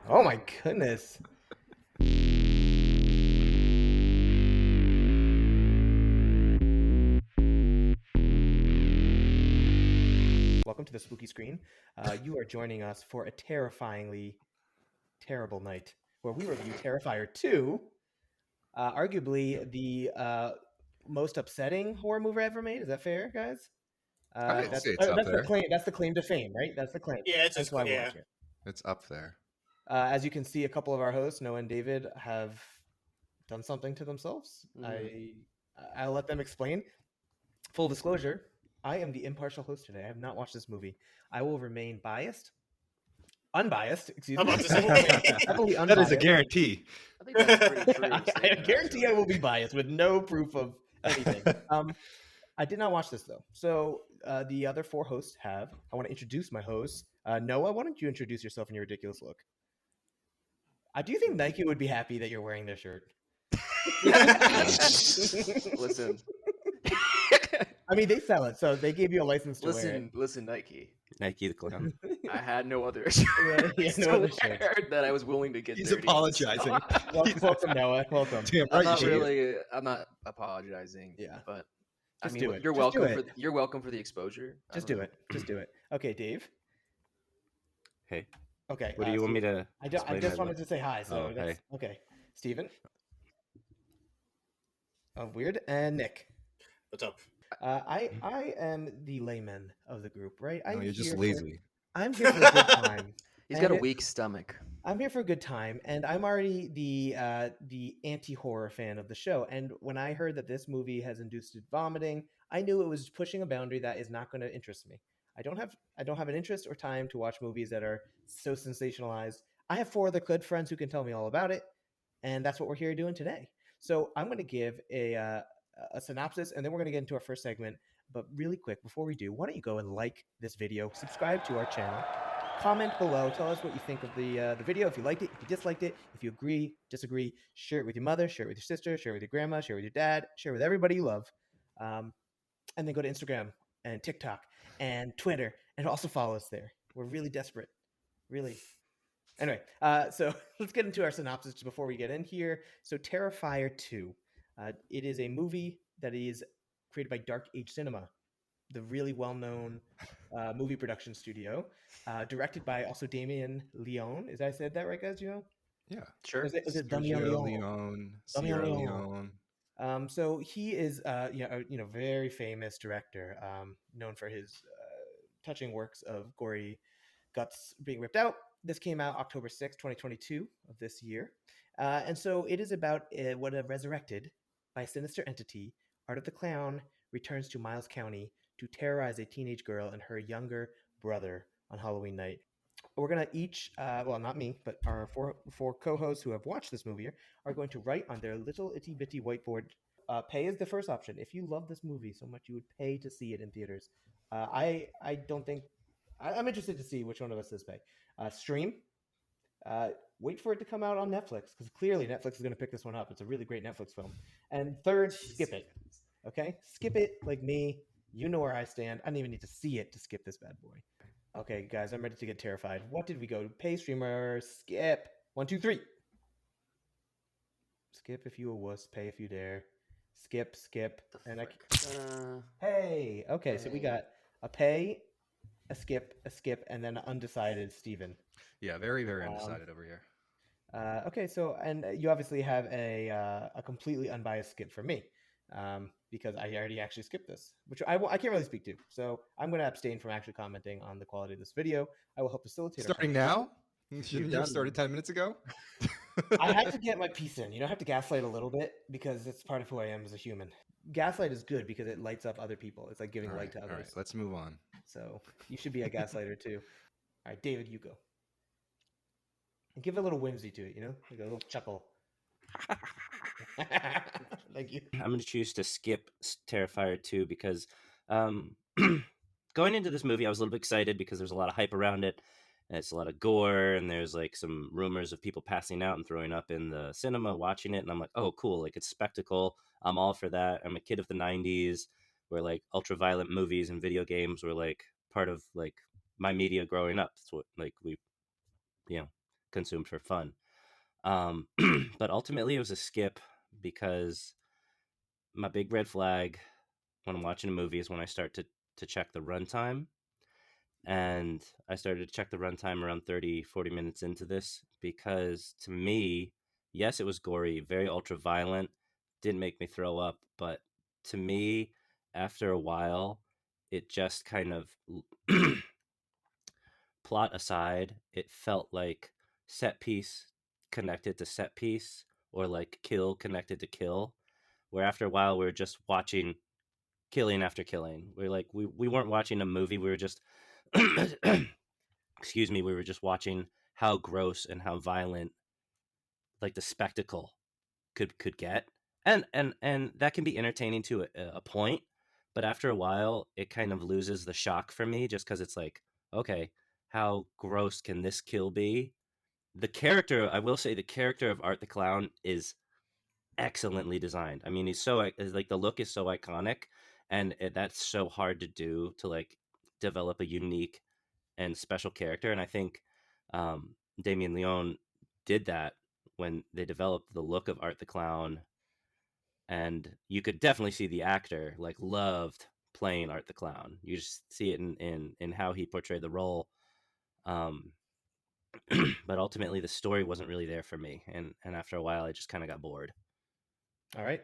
Oh my goodness. Welcome to the spooky screen. You are joining us for a terrifyingly terrible night where we review Terrifier 2, arguably the most upsetting horror movie ever made. Is that fair, guys? I'd That's say it's up that's the there. claim. That's the claim to fame, right? That's the claim. Yeah, it's That's just why we're yeah. watching it. It's up there. As you can see, a couple of our hosts, Noah and David, have done something to themselves. I'll let them explain. Full disclosure, I am the impartial host today. I have not watched this movie. I will remain unbiased, excuse I'm me. about to say. Heavily That is a unbiased. guarantee. I think that's pretty true. I guarantee I will be biased with no proof of anything. I did not watch this though. So the other four hosts have. I want to introduce my hosts. Noah, why don't you introduce yourself in your ridiculous look? Do you think Nike would be happy that you're wearing their shirt? Listen, I mean, they sell it, so they gave you a license to wear it. listen, Nike. Nike the clown. I had no other shirt Yeah, no other shirt. that I was willing to get. He's dirty. apologizing. Welcome, Noah. Welcome. Damn I'm right not you should. really. I'm not apologizing. Yeah. but Just I do mean, it. you're Just welcome do for it. you're welcome for the exposure. I Just don't do know. it. Just do it. Okay, Dave. Hey, Okay. what do you want me to? I explain just my wanted to say hi. So Oh, that's okay. Steven. Weird. And Nick. What's up? I am the layman of the group, right? No, you're just here lazy. I'm here for a good time. He's got a And weak stomach. I'm here for a good time, and I'm already the anti-horror fan of the show. And when I heard that this movie has induced vomiting, I knew it was pushing a boundary that is not going to interest me. I don't have an interest or time to watch movies that are so sensationalized. I have four other good friends who can tell me all about it, and that's what we're here doing today. So I'm going to give a synopsis, and then we're going to get into our first segment. But really quick, before we do, why don't you go and like this video, subscribe to our channel, comment below, tell us what you think of the video, if you liked it, if you disliked it, if you agree, disagree, share it with your mother, share it with your sister, share it with your grandma, share it with your dad, share it with everybody you love. And then go to Instagram and TikTok and Twitter and also follow us there. We're really desperate. Really. Anyway, so let's get into our synopsis before we get in here. So Terrifier 2. It is a movie that is created by Dark Age Cinema, the really well-known movie production studio, directed by also Damien Leone. Is I said that right, guys? You know? Yeah. Sure. Is it Damien Sergio Leone? Leone, Damien Sierra Leone. Leone. So he is, very famous director, known for his touching works of gory guts being ripped out. This came out October 6th, 2022 of this year. And so it is about what resurrected by a sinister entity, Art of the Clown, returns to Miles County to terrorize a teenage girl and her younger brother on Halloween night. We're going to each, well, not me, but our four co-hosts who have watched this movie are going to write on their little itty-bitty whiteboard. Pay is the first option. If you love this movie so much, you would pay to see it in theaters. I don't think... I'm interested to see which one of us does pay. Stream. Wait for it to come out on Netflix, because clearly Netflix is going to pick this one up. It's a really great Netflix film. And third, skip it. Okay? Skip it like me. You know where I stand. I don't even need to see it to skip this bad boy. Okay, guys, I'm ready to get terrified. What did we go? Pay, streamer, skip. 1, 2, 3. Skip if you a wuss. Pay if you dare. Skip. And hey. Okay, so we got a pay, a skip, and then an undecided Steven. Yeah, very, very undecided over here. Okay, so and you obviously have a completely unbiased skip for me, because I already actually skipped this, which I can't really speak to. So I'm going to abstain from actually commenting on the quality of this video. I will help facilitate. Starting now? Shouldn't you have started 10 minutes ago? I had to get my piece in. I have to gaslight a little bit because it's part of who I am as a human. Gaslight is good because it lights up other people. It's like giving light to others. All right, let's move on. So you should be a gaslighter too. All right, David, you go. And give a little whimsy to it, like a little chuckle. Thank you. I'm going to choose to skip Terrifier 2 because going into this movie, I was a little bit excited because there's a lot of hype around it. And it's a lot of gore, and there's like some rumors of people passing out and throwing up in the cinema watching it. And I'm like, oh, cool. Like, it's spectacle. I'm all for that. I'm a kid of the 90s where like ultra-violent movies and video games were like part of like my media growing up. It's what like we, consumed for fun. But ultimately, it was a skip because my big red flag when I'm watching a movie is when I start to check the runtime. And I started to check the runtime around 30, 40 minutes into this because to me, yes, it was gory, very ultra violent, didn't make me throw up. But to me, after a while, it just kind of, plot aside, it felt like set piece connected to set piece or like kill connected to kill, where after a while we were just watching killing after killing. We're like, we weren't watching a movie, we were just excuse me, we were just watching how gross and how violent like the spectacle could get. And that can be entertaining to a point, but after a while it kind of loses the shock for me just because it's like, okay, how gross can this kill be? The character, I will say, the character of Art the Clown is excellently designed. I mean, he's so like the look is so iconic, and that's so hard to do, to like develop a unique and special character. And I think Damien Leone did that when they developed the look of Art the Clown, and you could definitely see the actor like loved playing Art the Clown. You just see it in how he portrayed the role. Um, but ultimately, the story wasn't really there for me, and after a while, I just kind of got bored. All right,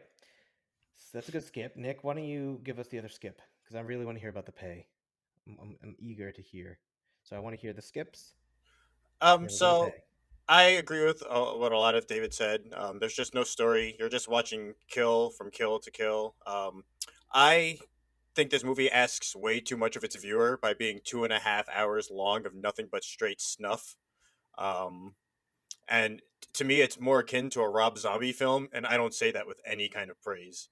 so that's a good skip. Nick, why don't you give us the other skip? Because I really want to hear about the pay. I'm eager to hear. So I want to hear the skips. So I agree with what a lot of David said. There's just no story. You're just watching kill from kill to kill. I think this movie asks way too much of its viewer by being 2.5 hours long of nothing but straight snuff. Um, and to me, it's more akin to a Rob Zombie film, and I don't say that with any kind of praise.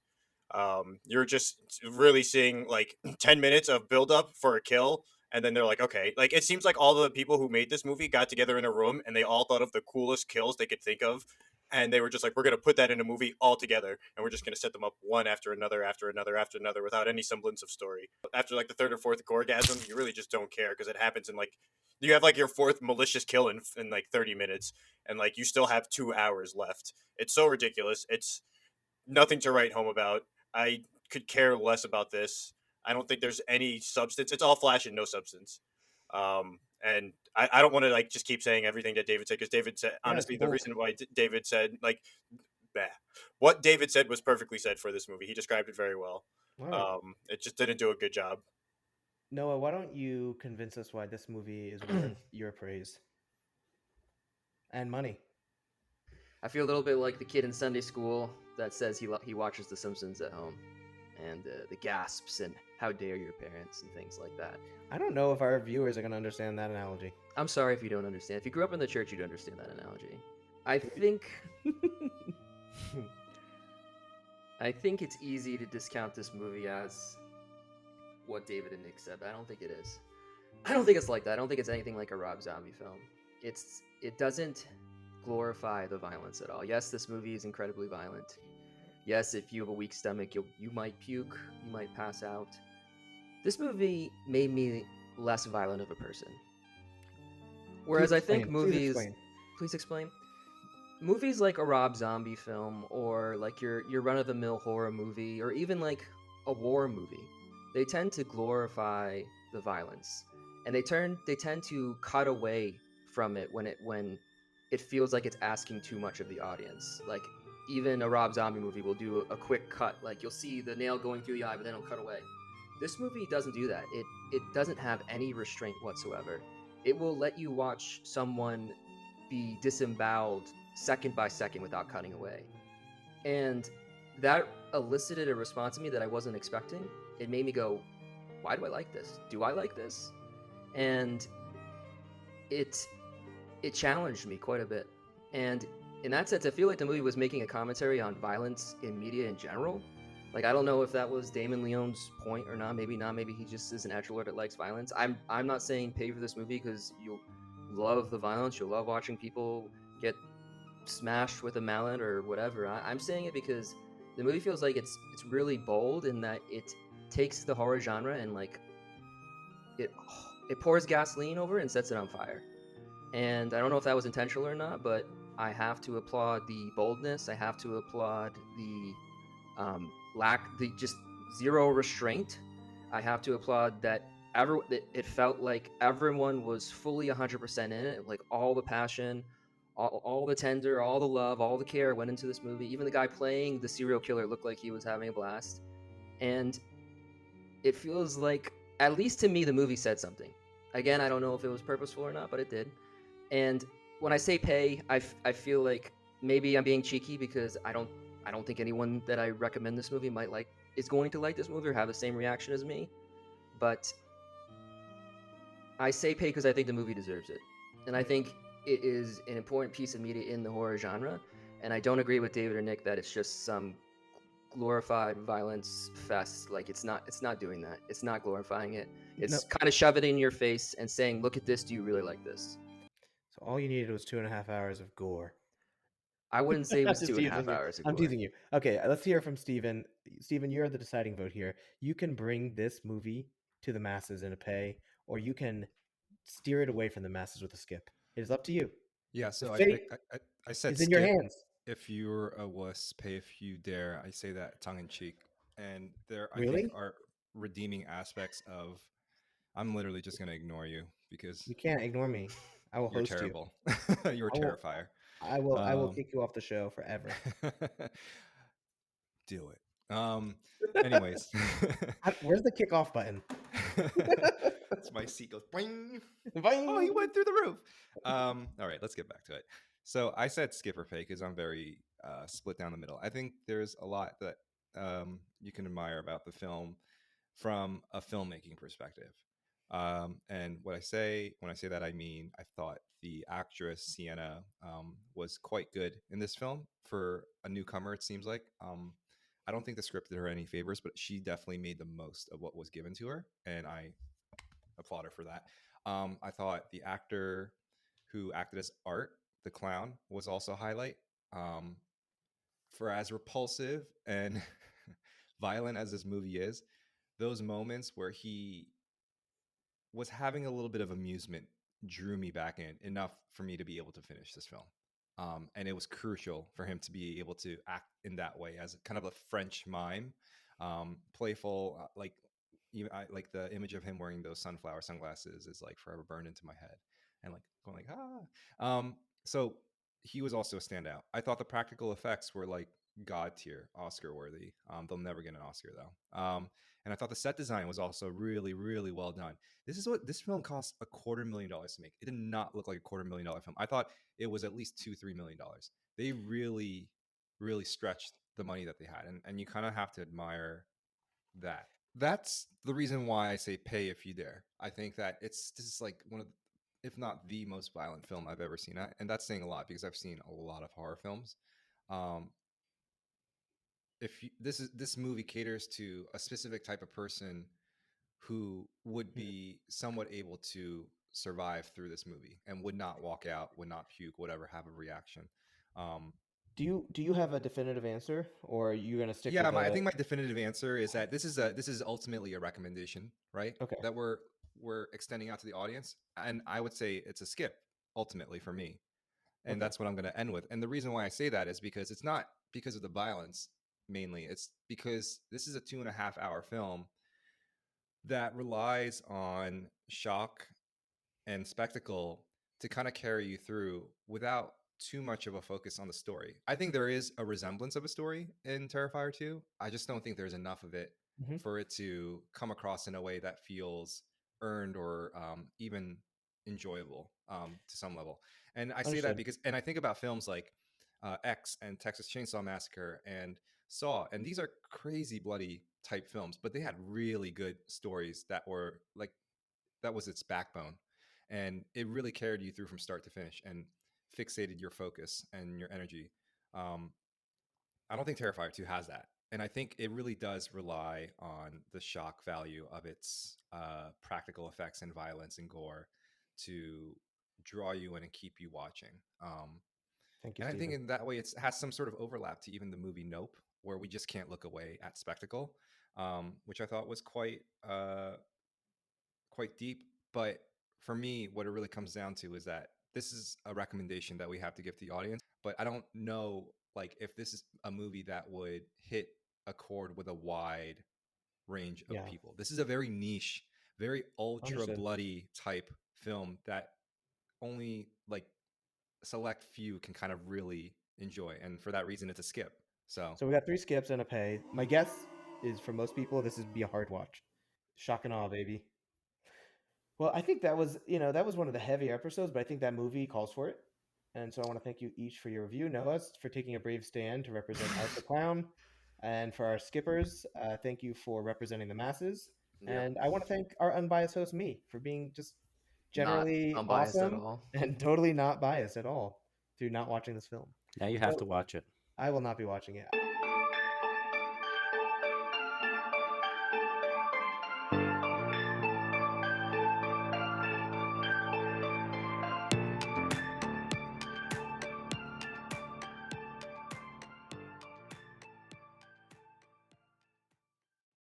You're just really seeing like 10 minutes of build up for a kill, and then they're like, okay, like it seems like all the people who made this movie got together in a room and they all thought of the coolest kills they could think of, and they were just like, we're gonna put that in a movie all together, and we're just gonna set them up one after another after another after another without any semblance of story. After like the third or fourth goregasm, you really just don't care because it happens in like you have like your fourth malicious kill in like 30 minutes, and like you still have 2 hours left. It's so ridiculous. It's nothing to write home about. I could care less about this. I don't think there's any substance. It's all flash and no substance. And I don't want to like just keep saying everything that David said because David said honestly the reason why David said like what David said was perfectly said for this movie. He described it very well. Right. It just didn't do a good job. Noah, why don't you convince us why this movie is worth your praise and money? I feel a little bit like the kid in Sunday school that says he watches The Simpsons at home, and the gasps and "How dare your parents" and things like that. I don't know if our viewers are going to understand that analogy. I'm sorry if you don't understand. If you grew up in the church, you'd understand that analogy. I think it's easy to discount this movie as what David and Nick said, but I don't think it is. I don't think it's like that. I don't think it's anything like a Rob Zombie film. It doesn't glorify the violence at all. Yes, this movie is incredibly violent. Yes, if you have a weak stomach, you might puke, you might pass out. This movie made me less violent of a person. Whereas I think movies... Please explain. Movies like a Rob Zombie film, or like your run-of-the-mill horror movie, or even like a war movie, they tend to glorify the violence, and they tend to cut away from it when it feels like it's asking too much of the audience. Like even a Rob Zombie movie will do a quick cut, like you'll see the nail going through the eye, but then it'll cut away. This movie doesn't do that. It doesn't have any restraint whatsoever. It will let you watch someone be disemboweled second by second without cutting away. And that elicited a response in me that I wasn't expecting. It made me go, why do I like this? Do I like this? And it challenged me quite a bit. And in that sense, I feel like the movie was making a commentary on violence in media in general. Like, I don't know if that was Damon Leone's point or not. Maybe not. Maybe he just is an edgelord that likes violence. I'm not saying pay for this movie because you'll love the violence. You'll love watching people get smashed with a mallet or whatever. I'm saying it because the movie feels like it's really bold in that it takes the horror genre and like it pours gasoline over it and sets it on fire. And I don't know if that was intentional or not, but I have to applaud the boldness. I have to applaud the the just zero restraint. I have to applaud that it felt like everyone was fully 100% in it, like all the passion, all the tender, all the love, all the care went into this movie. Even the guy playing the serial killer looked like he was having a blast. And it feels like, at least to me, the movie said something. Again, I don't know if it was purposeful or not, but it did. And when I say pay, I feel like maybe I'm being cheeky because I don't think anyone that I recommend this movie is going to like this movie or have the same reaction as me. But I say pay because I think the movie deserves it, and I think it is an important piece of media in the horror genre. And I don't agree with David or Nick that it's just some glorified violence fest. Like it's not doing that. It's not glorifying it. It's kind of shove it in your face and saying, look at this, do you really like this? So all you needed was 2.5 hours of gore. I wouldn't say it was 2.5 hours of gore. I'm teasing you. Okay, let's hear from Steven. Steven, you're the deciding vote here. You can bring this movie to the masses in a pay, or you can steer it away from the masses with a skip. It is up to you. Yeah, so I said it's in your hands. If you're a wuss, pay if you dare. I say that tongue in cheek, and there I Really? think are redeeming aspects of. I'm literally just gonna ignore you because you can't ignore me. I will you're host terrible. You're a terrifier. I will kick you off the show forever. Do it. Anyways, where's the kickoff button? It's my seat goes boing. Boing. Oh, he went through the roof. All right, let's get back to it. So I said skip or pay because I'm very split down the middle. I think there's a lot that you can admire about the film from a filmmaking perspective. And when I say that, I mean I thought the actress Sienna was quite good in this film for a newcomer. It seems like I don't think the script did her any favors, but she definitely made the most of what was given to her, and I applaud her for that. I thought the actor who acted as Art, the clown, was also a highlight. For as repulsive and violent as this movie is, those moments where he was having a little bit of amusement drew me back in enough for me to be able to finish this film. And it was crucial for him to be able to act in that way as kind of a French mime, playful, like the image of him wearing those sunflower sunglasses is like forever burned into my head, and like going like so he was also a standout. I thought the practical effects were like god tier, Oscar worthy. They'll never get an Oscar though. And I thought the set design was also really, really well done. This film cost $250,000 to make. It did not look like a $250,000 film. I thought it was at least $2-3 million. They really, really stretched the money that they had, and you kind of have to admire that. That's the reason why I say pay if you dare. I think that this is like one of, if not the most violent film I've ever seen, and that's saying a lot because I've seen a lot of horror films. This movie caters to a specific type of person who would be somewhat able to survive through this movie and would not walk out, would not puke, would ever have a reaction. Do you have a definitive answer, or are you gonna stick? Yeah, I think my definitive answer is that this is ultimately a recommendation, right? Okay. That we're extending out to the audience, and I would say it's a skip ultimately for me, and that's what I'm going to end with. And the reason why I say that is because it's not because of the violence mainly; it's because this is a 2.5-hour film that relies on shock and spectacle to kind of carry you through without too much of a focus on the story. I think there is a resemblance of a story in Terrifier 2. I just don't think there's enough of it for it to come across in a way that feels earned or even enjoyable to some level. And I say that because, and I think about films like X and Texas Chainsaw Massacre and Saw, and these are crazy bloody type films, but they had really good stories that were like, that was its backbone, and it really carried you through from start to finish and fixated your focus and your energy. I don't think Terrifier 2 has that, and I think it really does rely on the shock value of its practical effects and violence and gore to draw you in and keep you watching. Thank you, and Steven. I think in that way it has some sort of overlap to even the movie Nope, where we just can't look away at spectacle, which I thought was quite deep. But for me, what it really comes down to is that this is a recommendation that we have to give to the audience, but I don't know like if this is a movie that would hit a chord with a wide range of Yeah, people. This is a very niche, very ultra understood. bloody type film that only like select few can kind of really enjoy, and for that reason, it's a skip. So So we got 3 skips and a pay. My guess is for most people, this would be a hard watch. Shock and awe, baby. Well, I think that was, that was one of the heavier episodes, but I think that movie calls for it. And so I want to thank you each for your review. Noah, for taking a brave stand to represent Art the Clown. And for our skippers, thank you for representing the masses. Yep. And I want to thank our unbiased host, me, for being just Not generally unbiased at awesome all. and totally not biased at all through not watching this film. Now you have So to watch it. I will not be watching it.